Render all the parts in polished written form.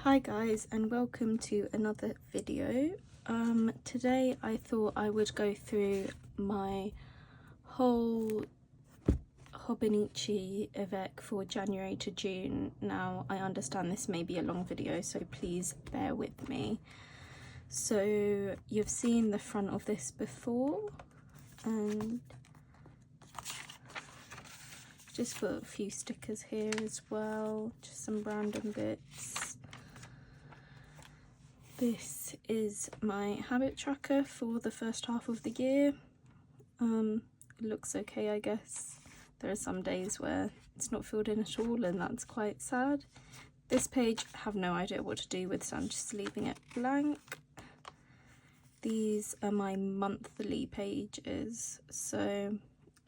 Hi guys, and welcome to another video. Today I thought I would go through my whole Hobonichi Avec for January to June. Now I understand this may be a long video, so please bear with me. So you've seen the front of this before, and just put a few stickers here as well, just some random bits. This is my habit tracker for the first half of the year. It looks okay, I guess. There are some days where it's not filled in at all, and that's quite sad. This page I have no idea what to do with, so I'm just leaving it blank. These are my monthly pages, so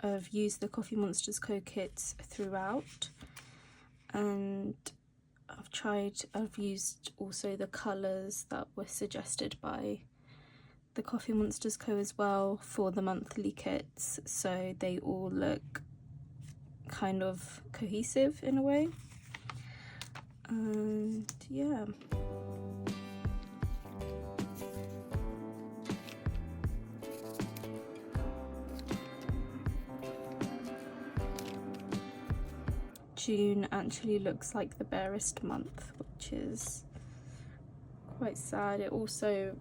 I've used the Coffee Monsters kits throughout, and I've used also the colours that were suggested by the Coffee Monsters as well for the monthly kits, so they all look kind of cohesive in a way. And yeah. June actually looks like the barest month, which is quite sad. It also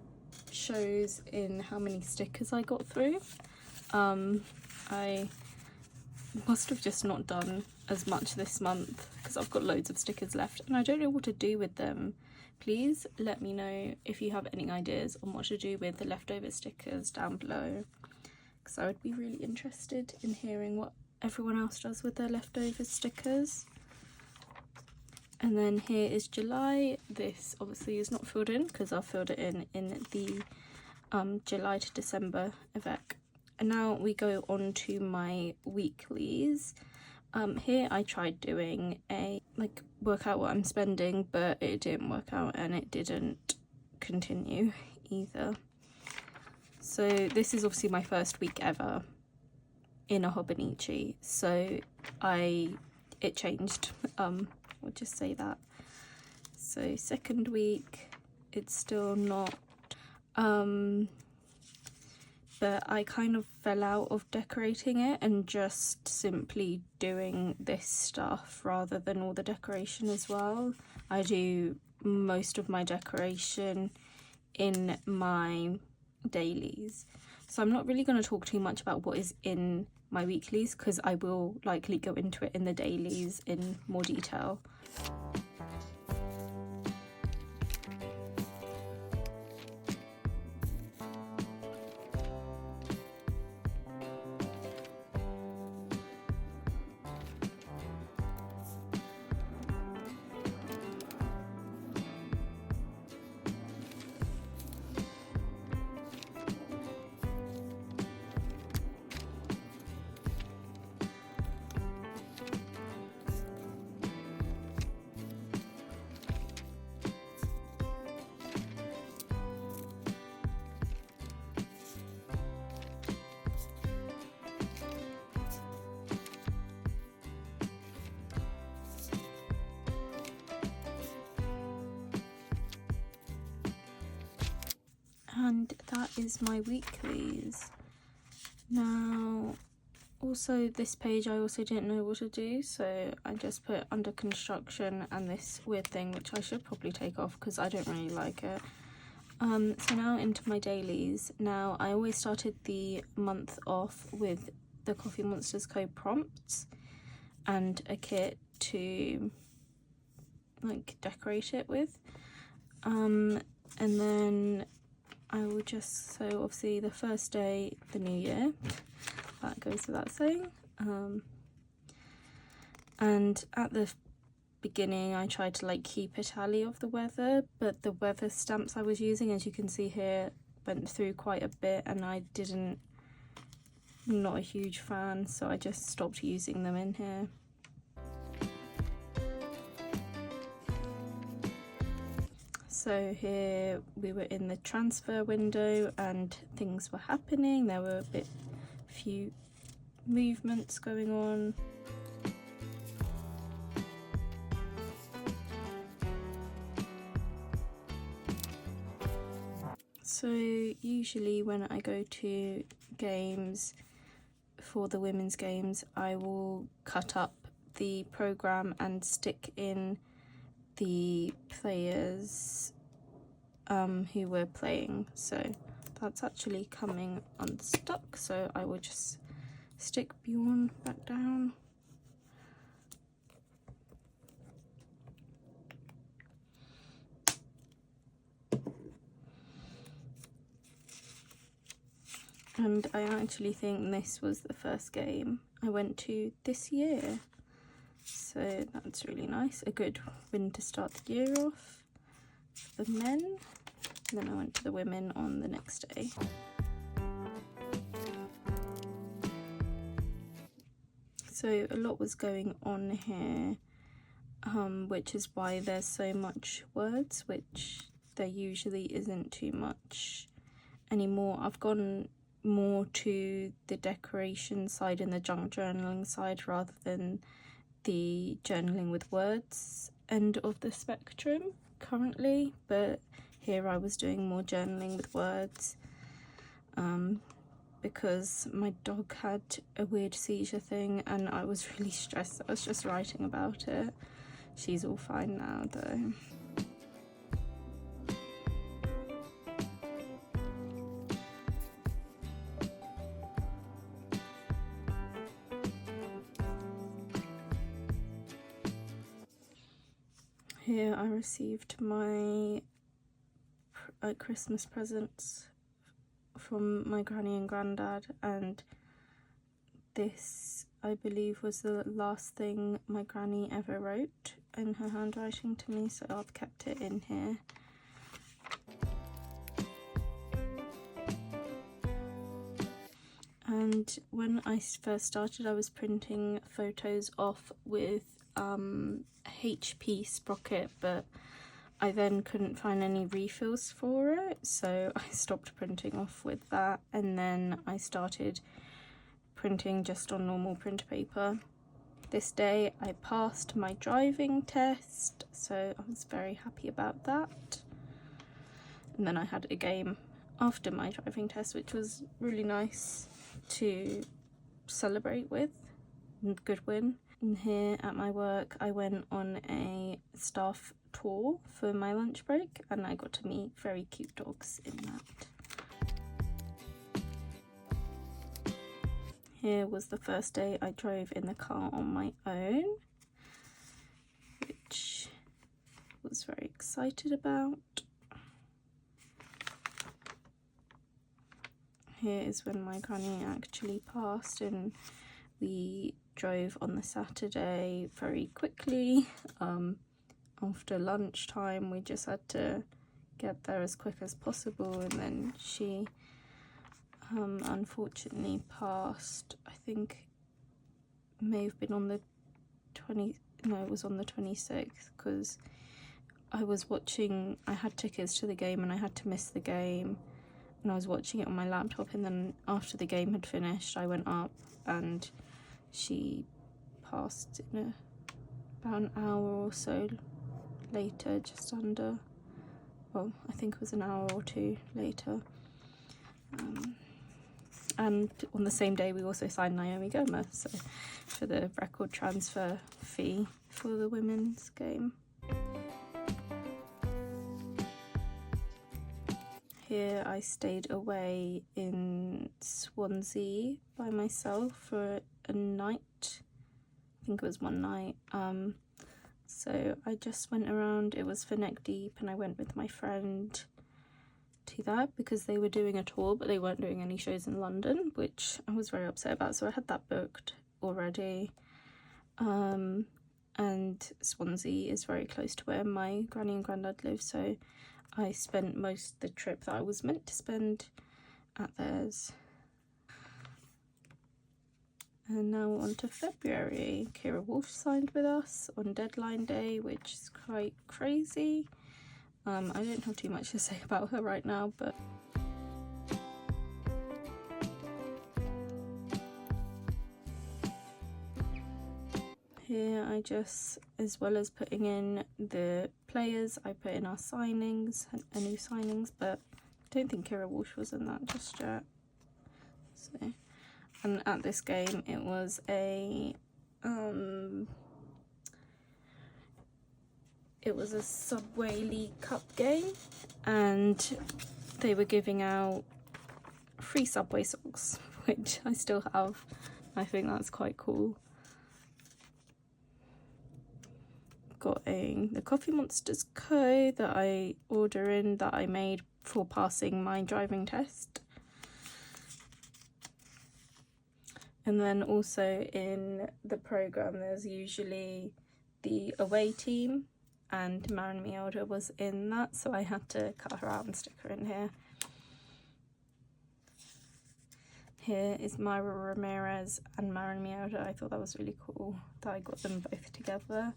shows in how many stickers I got through. I must have just not done as much this month because I've got loads of stickers left and I don't know what to do with them. Please let me know if you have any ideas on what to do with the leftover stickers down below, because I would be really interested in hearing what everyone else does with their leftover stickers. And then here is July. This obviously is not filled in because I filled it in the July to December Avec. And now we go on to my weeklies. Here I tried doing a work out what I'm spending, but it didn't work out and it didn't continue either. So this is obviously my first week ever in a Hobonichi, so it changed. We'll just say that. So second week, it's still not, but I kind of fell out of decorating it and just simply doing this stuff rather than all the decoration as well. I do most of my decoration in my dailies, so I'm not really going to talk too much about what is in my weeklies because I will likely go into it in the dailies in more detail. And that is my weeklies. Now also this page I also didn't know what to do, so I just put under construction and this weird thing which I should probably take off because I don't really like it. So now into my dailies. Now I always started the month off with the Coffee Monsters prompts and a kit to decorate it with, and then I will just, so obviously the first day, the new year, that goes without saying. And at the beginning I tried to keep a tally of the weather, but the weather stamps I was using, as you can see here, went through quite a bit and not a huge fan, so I just stopped using them in here. So here we were in the transfer window and things were happening. There were few movements going on. So usually when I go to games, for the women's games, I will cut up the program and stick in the players who were playing. So that's actually coming unstuck, so I will just stick Bjorn back down. And I actually think this was the first game I went to this year, so that's really nice. A good win to start the year off for the men. And then I went to the women on the next day. So a lot was going on here, which is why there's so much words, which there usually isn't too much anymore. I've gone more to the decoration side and the junk journaling side rather than the journaling with words end of the spectrum currently, but here I was doing more journaling with words because my dog had a weird seizure thing and I was really stressed. I was just writing about it. She's all fine now though. Here I received my Christmas presents from my granny and granddad, and this I believe was the last thing my granny ever wrote in her handwriting to me, so I've kept it in here. And when I first started, I was printing photos off with HP Sprocket, but I then couldn't find any refills for it, so I stopped printing off with that, and then I started printing just on normal print paper. This day I passed my driving test, so I was very happy about that. And then I had a game after my driving test, which was really nice to celebrate with. Good win. And here at my work I went on a staff tour for my lunch break and I got to meet very cute dogs in that. Here was the first day I drove in the car on my own, which I was very excited about. Here is when my granny actually passed, and we drove on the Saturday very quickly. After lunchtime we just had to get there as quick as possible, and then she unfortunately passed. I think it may have been on the it was on the 26th, because I was watching, I had tickets to the game and I had to miss the game, and I was watching it on my laptop, and then after the game had finished I went up and she passed in about an hour or so later, just under, well, I think it was an hour or two later. And on the same day we also signed Naomi Goma, so for the record transfer fee for the women's game. Here I stayed away in Swansea by myself for a night. I think it was one night. So I just went around. It was for Neck Deep, and I went with my friend to that because they were doing a tour but they weren't doing any shows in London, which I was very upset about, so I had that booked already. And Swansea is very close to where my granny and granddad live, so I spent most of the trip that I was meant to spend at theirs. And now on to February. Kira Wolf signed with us on deadline day, which is quite crazy. I don't have too much to say about her right now, but here I just, as well as putting in the players, I put in our signings, new signings, but don't think Kira Walsh was in that just yet. So, and at this game it was a Subway League Cup game, and they were giving out free Subway socks, which I still have. I think that's quite cool. Got the Coffee Monsters code that I made for passing my driving test. And then also in the programme there's usually the away team, and Maren Mielda was in that, so I had to cut her out and stick her in here. Here is Myra Ramirez and Maren Mielda. I thought that was really cool that I got them both together.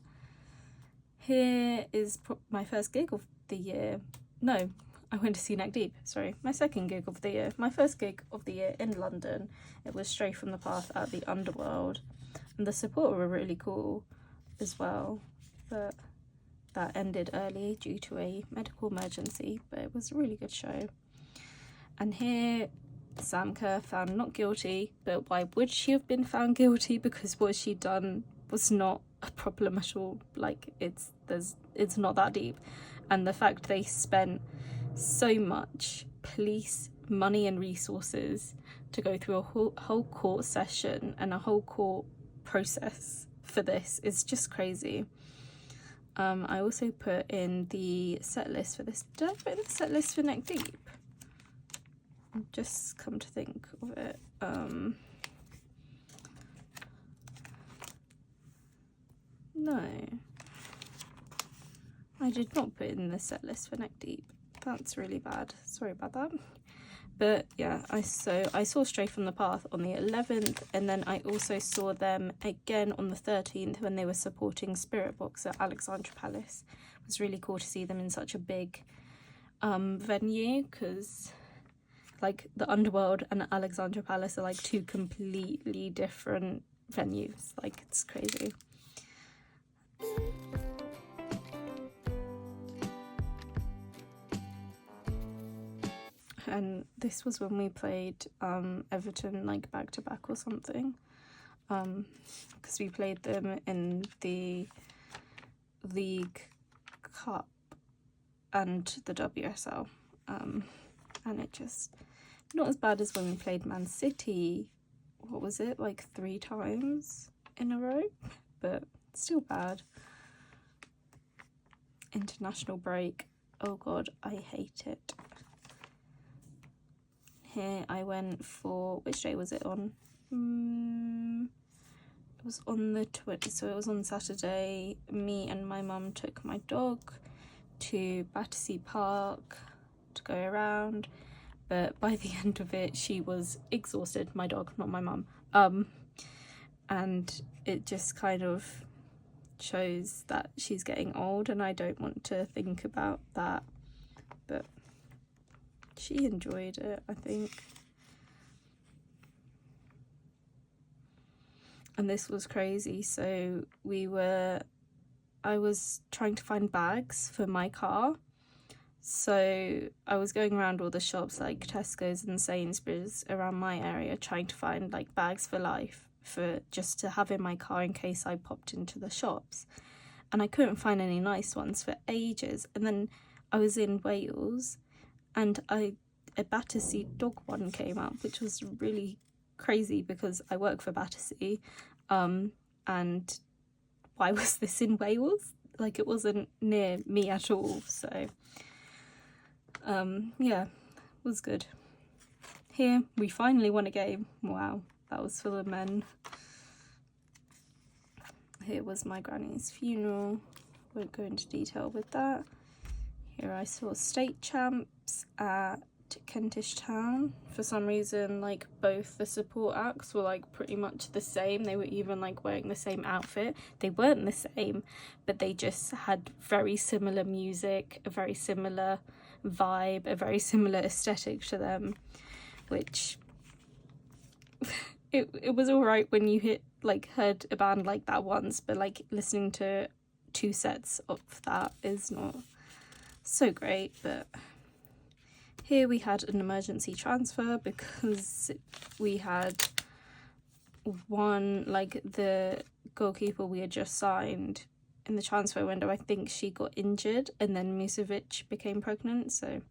Here is my first gig of the year. No, I went to see Neck Deep, sorry. My second gig of the year. My first gig of the year in London. It was Stray from the Path at the Underworld. And the support were really cool as well. But that ended early due to a medical emergency. But it was a really good show. And here, Sam Kerr found not guilty. But why would she have been found guilty? Because what she'd done was not a problem at all. Like, it's not that deep. And the fact they spent so much police money and resources to go through a whole court session and a whole court process for this is just crazy. I also put in the set list for this. Did I put in the set list for Neck Deep? Just come to think of it. No, I did not put in the set list for Neck Deep. That's really bad. Sorry about that. But yeah, I saw Stray from the Path on the 11th, and then I also saw them again on the 13th when they were supporting Spirit Box at Alexandra Palace. It was really cool to see them in such a big venue, because like the Underworld and Alexandra Palace are like two completely different venues. Like, it's crazy. And this was when we played Everton like back to back or something, because we played them in the League Cup and the WSL, and it just not as bad as when we played Man City. What was it, like 3 times in a row? But still bad. International break, oh god, I hate it. Here I went for, which day was it on? It was on the 20th, so it was on Saturday. Me and my mum took my dog to Battersea Park to go around, but by the end of it she was exhausted, my dog, not my mum. And it just kind of shows that she's getting old, and I don't want to think about that, but she enjoyed it, I think. And this was crazy. So I was trying to find bags for my car. So I was going around all the shops like Tesco's and Sainsbury's around my area, trying to find like bags for life, for just to have in my car in case I popped into the shops. And I couldn't find any nice ones for ages. And then I was in Wales, and a Battersea dog one came up, which was really crazy because I work for Battersea, and why was this in Wales? Like, it wasn't near me at all. So yeah, it was good. Here we finally won a game. Wow, that was for the men. Here was my granny's funeral. Won't go into detail with that. Here I saw state champs at Kentish Town. For some reason, like, both the support acts were like pretty much the same. They were even like wearing the same outfit. They weren't the same, but they just had very similar music, a very similar vibe, a very similar aesthetic to them, which it was all right when you heard a band like that once, but like listening to 2 sets of that is not so great. But Here we had an emergency transfer because we had one, like the goalkeeper we had just signed in the transfer window, I think she got injured and then Musovic became pregnant, so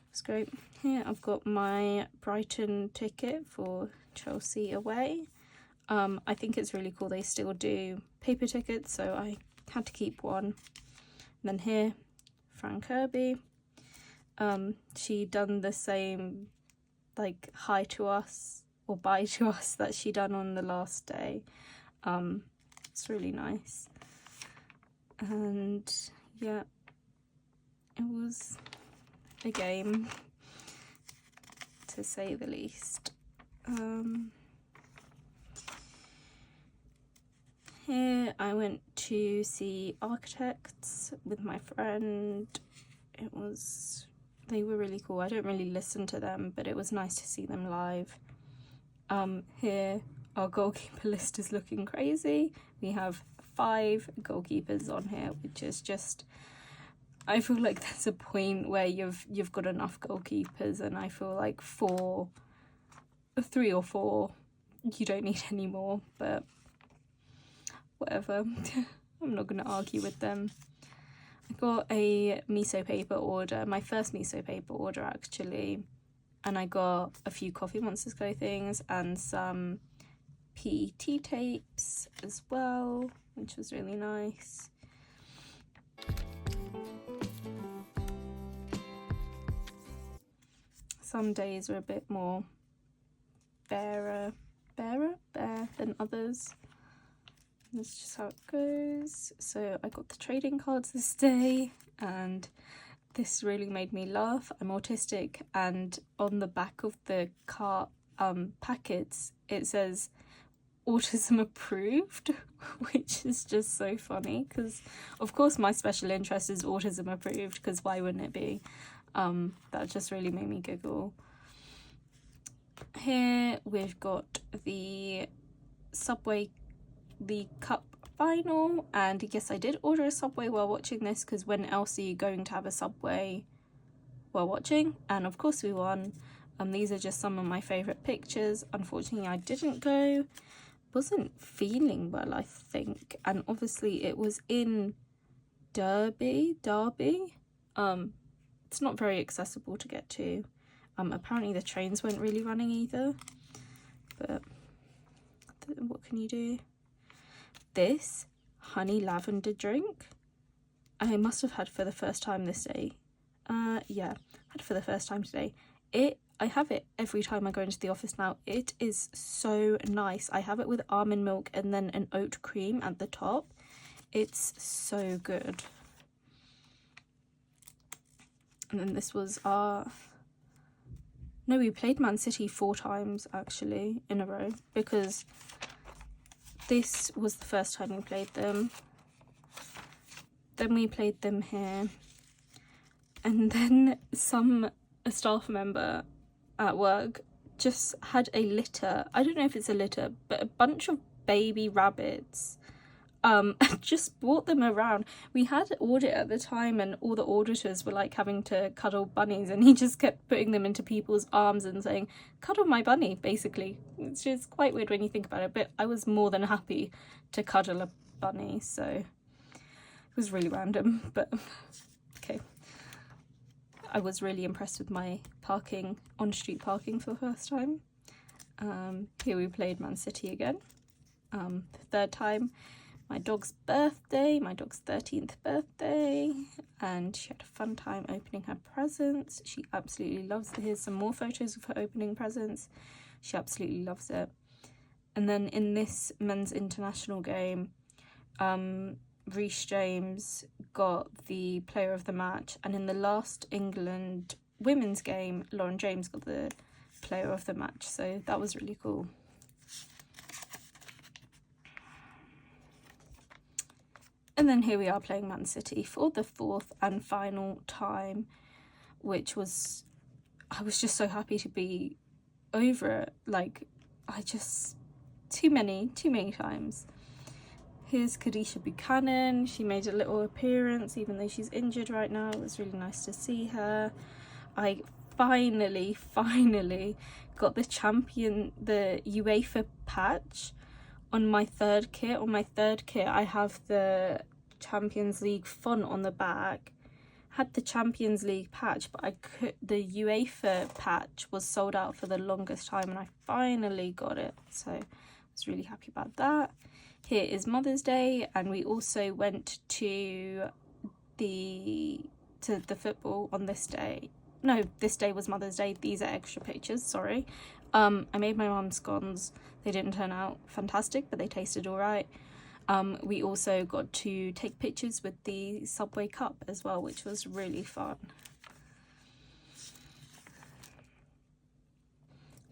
it's great. Here I've got my Brighton ticket for Chelsea away. I think it's really cool they still do paper tickets, so I had to keep one. And then here, Fran Kirby. She done the same, like, hi to us or bye to us that she done on the last day. It's really nice. And yeah, it was a game, to say the least. Here I went to see Architects with my friend. They were really cool. I don't really listen to them, but it was nice to see them live. Here our goalkeeper list is looking crazy. We have 5 goalkeepers on here, which is just, I feel like there's a point where you've got enough goalkeepers, and I feel like 3 or 4 you don't need any more, but whatever. I'm not going to argue with them. I got a miso paper order, my first miso paper order actually, and I got a few Coffee Monsters clothings and some PET tapes as well, which was really nice. Some days were a bit more bare than others. That's just how it goes. So I got the trading cards this day, and this really made me laugh. I'm autistic, and on the back of the cart packets it says autism approved, which is just so funny because of course my special interest is autism approved, because why wouldn't it be? That just really made me giggle. Here we've got the Cup final, and yes, I did order a Subway while watching this, because when else are you going to have a Subway while watching? And of course we won. These are just some of my favourite pictures. Unfortunately I didn't go, wasn't feeling well I think, and obviously it was in Derby. It's not very accessible to get to. Apparently the trains weren't really running either, but what can you do? This honey lavender drink I must have had for the first time this day. Yeah, had for the first time today. I have it every time I go into the office now. It is so nice. I have it with almond milk and then an oat cream at the top. It's so good. And then this was no, we played Man City 4 times actually in a row, because this was the first time we played them. Then we played them here. And then a staff member at work just had a litter. I don't know if it's a litter, but a bunch of baby rabbits. Just brought them around. We had an audit at the time, and all the auditors were like having to cuddle bunnies, and he just kept putting them into people's arms and saying, cuddle my bunny, basically. It's just quite weird when you think about it, but I was more than happy to cuddle a bunny, so it was really random, but okay. I was really impressed with my parking, on-street parking for the first time. Here we played Man City again, the 3rd time. My dog's birthday, my dog's 13th birthday, and she had a fun time opening her presents. She absolutely loves it. Here's some more photos of her opening presents. She absolutely loves it. And then in this men's international game, Reece James got the player of the match, and in the last England women's game, Lauren James got the player of the match, so that was really cool. And then here we are playing Man City for the 4th and final time, which was, I was just so happy to be over it. Like, too many times. Here's Kadisha Buchanan. She made a little appearance, even though she's injured right now. It was really nice to see her. I finally got the UEFA patch on my third kit. On my third kit, I have the Champions League font on the back. Had the Champions League patch, but the UEFA patch was sold out for the longest time, and I finally got it. So I was really happy about that. Here is Mother's Day, and we also went to the football on this day. No, this day was Mother's Day. These are extra pictures, sorry. I made my mum scones. They didn't turn out fantastic, but they tasted all right. We also got to take pictures with the Subway Cup as well, which was really fun.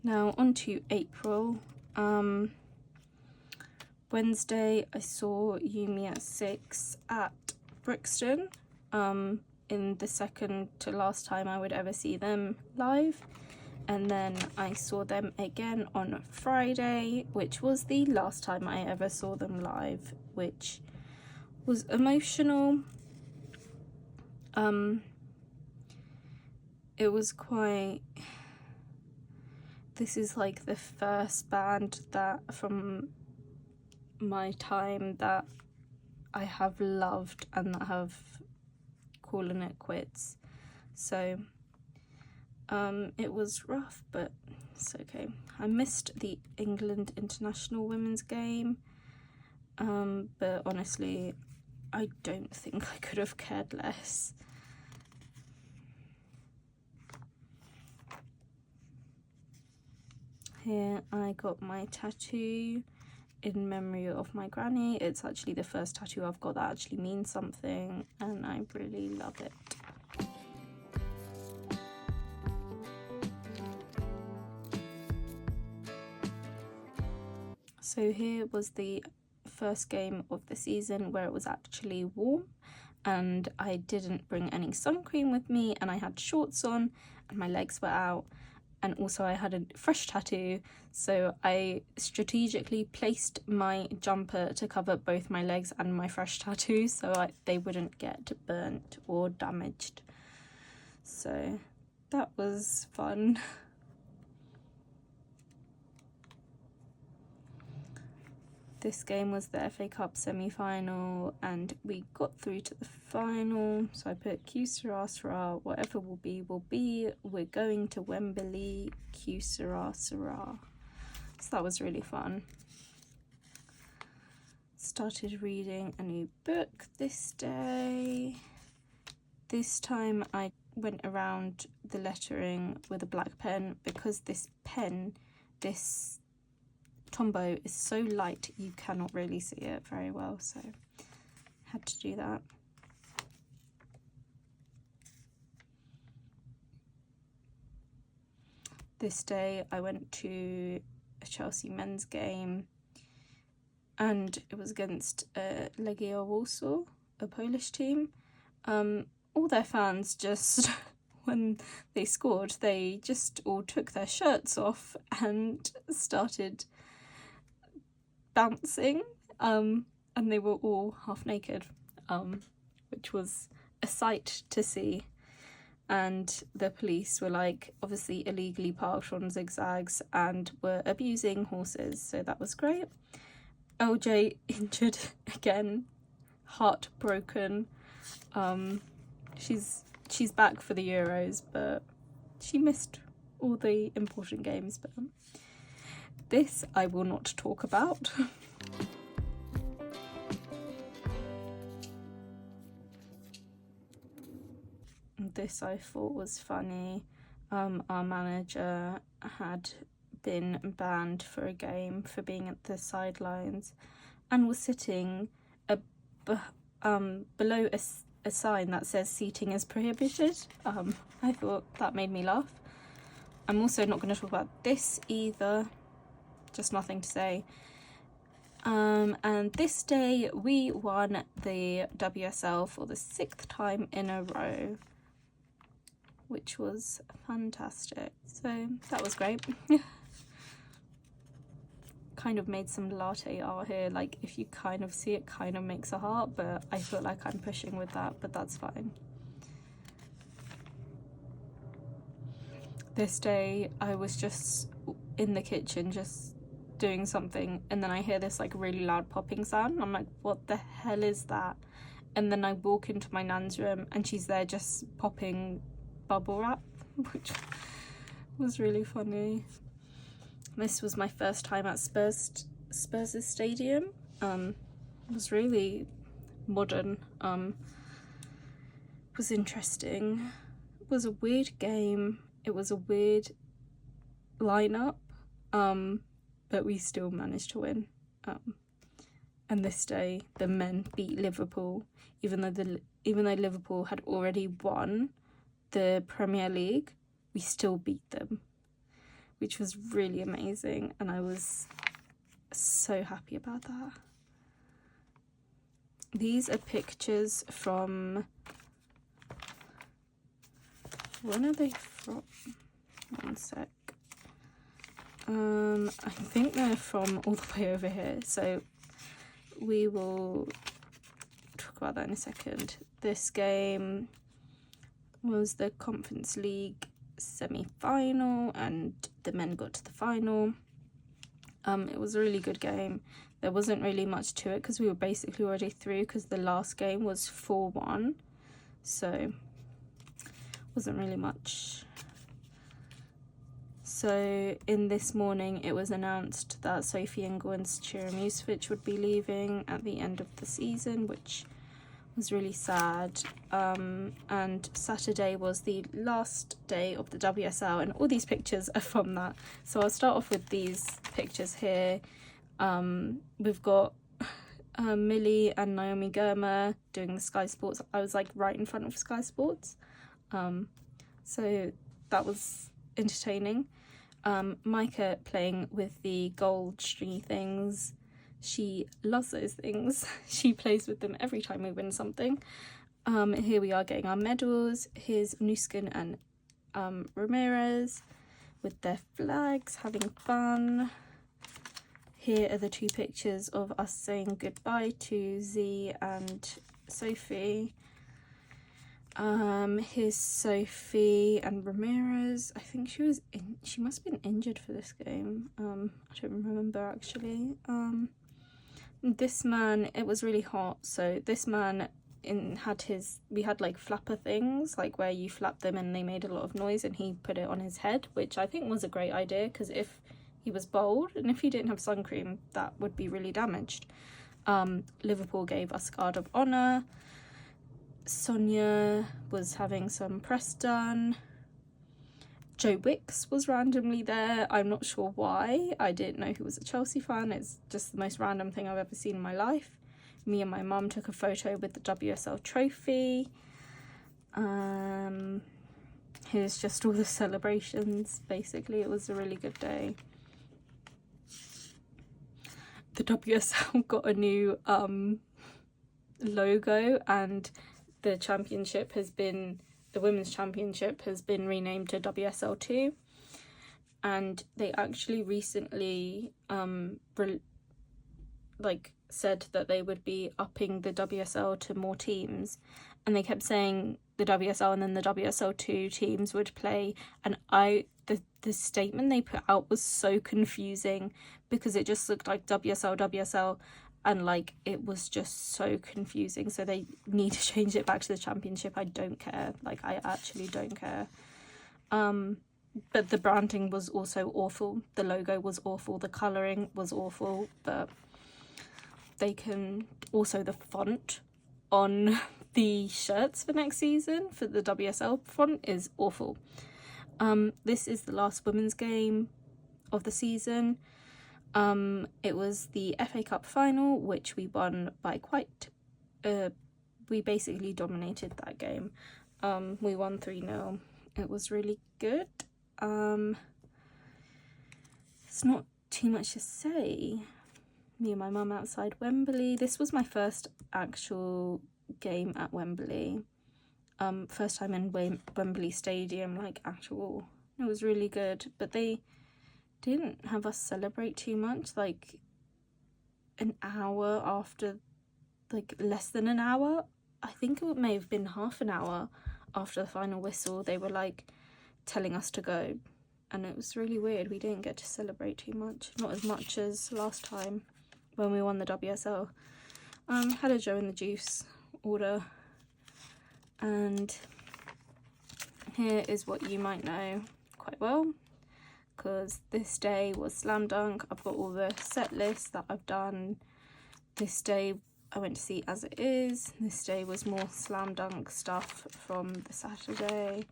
Now on to April. Wednesday I saw Yumi at 6 at Brixton, in the second to last time I would ever see them live. And then I saw them again on Friday, which was the last time I ever saw them live, which was emotional. It was quite... This is like the first band that from my time that I have loved and that have calling it quits. So it was rough, but it's okay. I missed the England international women's game, but honestly I don't think I could have cared less. Here I got my tattoo in memory of my granny. It's actually the first tattoo I've got that actually means something, and I really love it. So here was the first game of the season where it was actually warm, and I didn't bring any sun cream with me, and I had shorts on and my legs were out, and also I had a fresh tattoo, so I strategically placed my jumper to cover both my legs and my fresh tattoo so they wouldn't get burnt or damaged. So that was fun. This game was the FA Cup semi-final, and we got through to the final. So I put Q Sera Sera, whatever will be, we're going to Wembley, Q Sera Sera. So that was really fun. Started reading a new book this day. This time I went around the lettering with a black pen because this pen, this Tombow is so light you cannot really see it very well, so had to do that. This day I went to a Chelsea men's game, and it was against Legia Warsaw, a Polish team. All their fans just when they scored, they just all took their shirts off and started bouncing, and they were all half naked, which was a sight to see. And the police were like obviously illegally parked on zigzags and were abusing horses, so that was great. LJ injured again, heartbroken. She's back for the Euros, but she missed all the important games, but this I will not talk about. This I thought was funny. Our manager had been banned for a game for being at the sidelines and was sitting below a sign that says seating is prohibited. I thought that made me laugh. I'm also not going to talk about this either. Just nothing to say. And this day we won the WSL for the 6th time in a row, which was fantastic. So that was great. Kind of made some latte art here, like if you kind of see it, kind of makes a heart, but I feel like I'm pushing with that, but that's fine. this day I was just in the kitchen just doing something, and then I hear this like really loud popping sound. I'm like, what the hell is that? And then I walk into my nan's room and she's there just popping bubble wrap, which was really funny. This was my first time at Spurs' stadium. It was really modern. It was interesting. It was a weird game. It was a weird lineup, but we still managed to win. And this day, the men beat Liverpool, even though Liverpool had already won the Premier League. We still beat them, which was really amazing, and I was so happy about that. These are pictures from... when are they from? One sec. I think they're from all the way over here, so we will talk about that in a second. This game was the Conference League semi-final, and the men got to the final. It was a really good game. There wasn't really much to it because we were basically already through, because the last game was 4-1, so wasn't really much. So in this morning it was announced that Sophie Ingles and Cira Musovic would be leaving at the end of the season, which was really sad. And Saturday was the last day of the WSL, and all these pictures are from that. So I'll start off with these pictures here. We've got Millie and Naomi Girma doing the Sky Sports. I was like right in front of Sky Sports, so that was entertaining. Micah playing with the gold stringy things. She loves those things. She plays with them every time we win something. Here we are getting our medals. Here's Nuskin and Ramirez with their flags, having fun. Here are the two pictures of us saying goodbye to Z and Sophie. Here's Sophie and Ramirez. I think she must have been injured for this game. I don't remember actually. This man, it was really hot, so this man we had like flapper things, like where you flap them and they made a lot of noise, and he put it on his head, which I think was a great idea, because if he was bald and if he didn't have sun cream, that would be really damaged. Liverpool gave us guard of honour. Sonia was having some press done. Joe Wicks was randomly there. I'm not sure why. I didn't know he was a Chelsea fan. It's just the most random thing I've ever seen in my life. Me and my mum took a photo with the WSL trophy. Here's just all the celebrations. Basically, it was a really good day. The WSL got a new logo, and the women's championship has been renamed to WSL2, and they actually recently said that they would be upping the WSL to more teams, and they kept saying the WSL and then the WSL2 teams would play, and the statement they put out was so confusing, because it just looked like WSL, and like it was just so confusing. So they need to change it back to the championship. I don't care. Like, I actually don't care. But the branding was also awful. The logo was awful. The colouring was awful. But they can also, the font on the shirts for next season for the WSL font is awful. This is the last women's game of the season. It was the FA Cup final, which we won by we basically dominated that game. We won 3-0. It was really good. It's not too much to say. Me and my mum outside Wembley. This was my first actual game at Wembley. First time in Wembley Stadium, like actual. It was really good, but they didn't have us celebrate too much. Like an hour after, like less than an hour, I think it may have been half an hour after the final whistle, they were like, telling us to go, and it was really weird. We didn't get to celebrate too much, not as much as last time when we won the WSL. Had a Joe and the Juice order, and here is what you might know quite well, because this day was slam dunk. I've got all the set lists that I've done. This day I went to see As It Is. This day was more slam dunk stuff from the Saturday,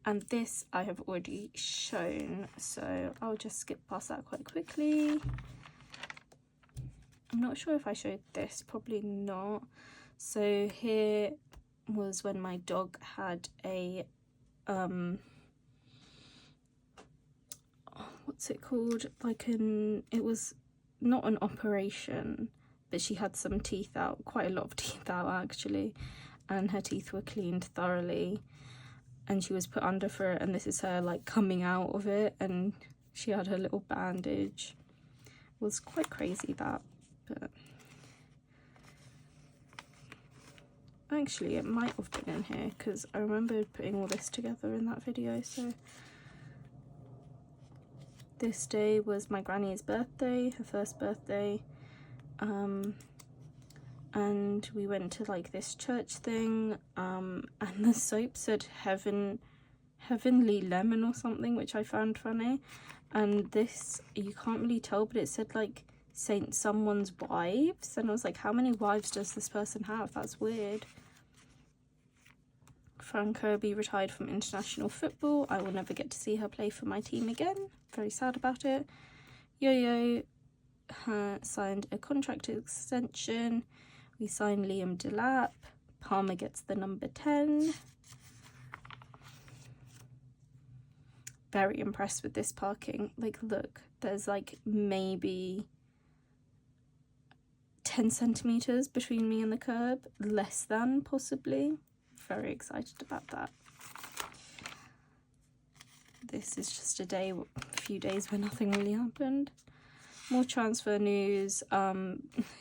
and this I have already shown, so I'll just skip past that quite quickly. I'm not sure if I showed this, probably not. So here was when my dog had a what's it called, like it was not an operation, but she had some teeth out, quite a lot of teeth out actually, and her teeth were cleaned thoroughly, and she was put under for it, and this is her like coming out of it, and she had her little bandage. It was quite crazy, that. But actually it might have been in here, because I remember putting all this together in that video. So this day was my granny's birthday, her first birthday, and we went to like this church thing, and the soap said heavenly lemon or something, which I found funny, and this, you can't really tell, but it said like Saint someone's wives, and I was like, how many wives does this person have? That's weird. Fran Kirby retired from international football. I will never get to see her play for my team again. Very sad about it. Yo-Yo signed a contract extension. We signed Liam Delap. Palmer gets the number 10. Very impressed with this parking. Like, look, there's like maybe 10 centimeters between me and the curb, less than possibly. Very excited about that. This is just a few days where nothing really happened. More transfer news.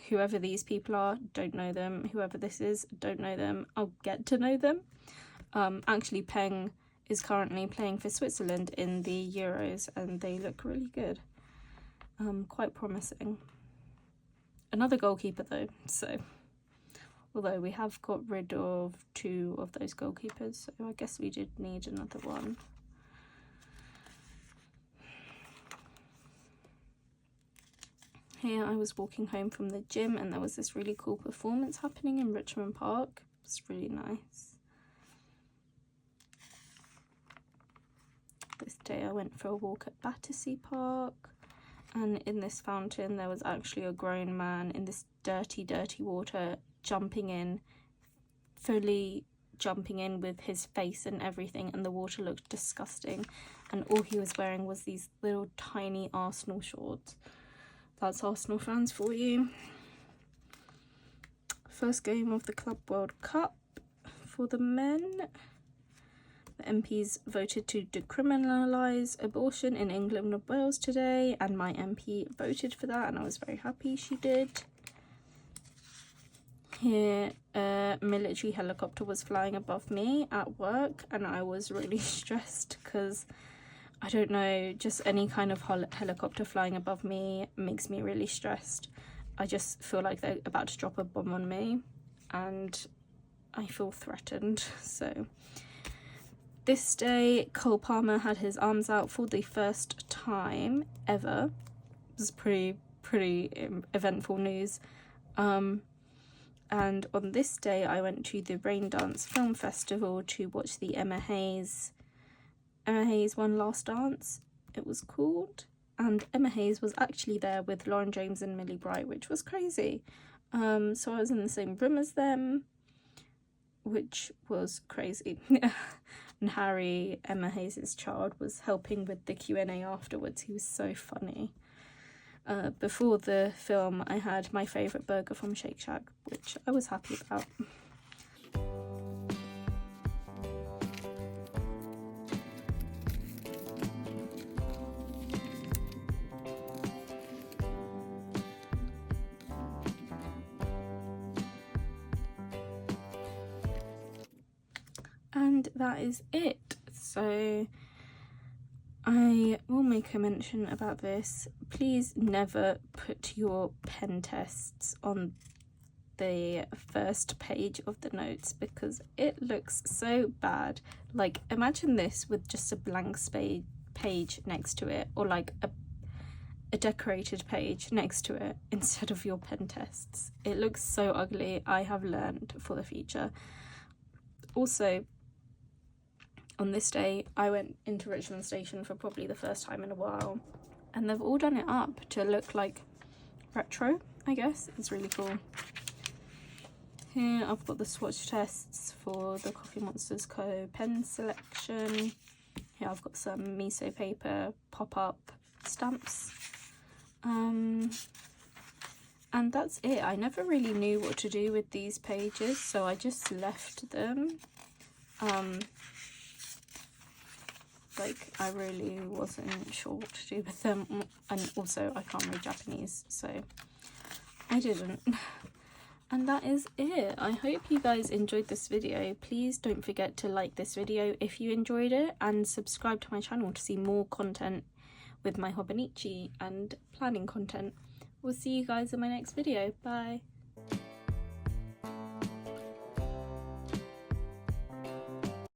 Whoever these people are, don't know them. Whoever this is, don't know them. I'll get to know them. Actually, Peng is currently playing for Switzerland in the Euros, and they look really good. Quite promising. Another goalkeeper though, so although we have got rid of 2 of those goalkeepers, so I guess we did need another one. Here I was walking home from the gym, and there was this really cool performance happening in Richmond Park. It's really nice. This day I went for a walk at Battersea Park, and in this fountain there was actually a grown man in this dirty water, fully jumping in with his face and everything, and the water looked disgusting, and all he was wearing was these little tiny Arsenal shorts. That's Arsenal fans for you. First game of the Club World Cup for the men. The MPs voted to decriminalise abortion in England and Wales today, and my MP voted for that, and I was very happy she did. Here, a military helicopter was flying above me at work, and I was really stressed because, I don't know, just any kind of helicopter flying above me makes me really stressed. I just feel like they're about to drop a bomb on me, and I feel threatened. So this day, Cole Palmer had his arms out for the first time ever. It was pretty eventful news. And on this day I went to the Rain Dance Film Festival to watch the Emma Hayes One Last Dance, it was called, and Emma Hayes was actually there with Lauren James and Millie Bright, which was crazy. So I was in the same room as them, which was crazy. And Harry, Emma Hayes' child, was helping with the Q&A afterwards. He was so funny. Before the film, I had my favourite burger from Shake Shack, which I was happy about. And that is it. So I will make a mention about this. Please never put your pen tests on the first page of the notes because it looks so bad. Like, imagine this with just a blank page next to it, or like a decorated page next to it instead of your pen tests. It looks so ugly. I have learned for the future. Also, on this day, I went into Richmond Station for probably the first time in a while, and they've all done it up to look like retro, I guess. It's really cool. Here I've got the swatch tests for the Coffee Monsters Co. pen selection. Here I've got some miso paper pop-up stamps. And that's it. I never really knew what to do with these pages, so I just left them. Like, I really wasn't sure what to do with them, and also I can't read Japanese, so I didn't. And that is it. I hope you guys enjoyed this video. Please don't forget to like this video if you enjoyed it, and subscribe to my channel to see more content with my Hobonichi and planning content. We'll see you guys in my next video. Bye.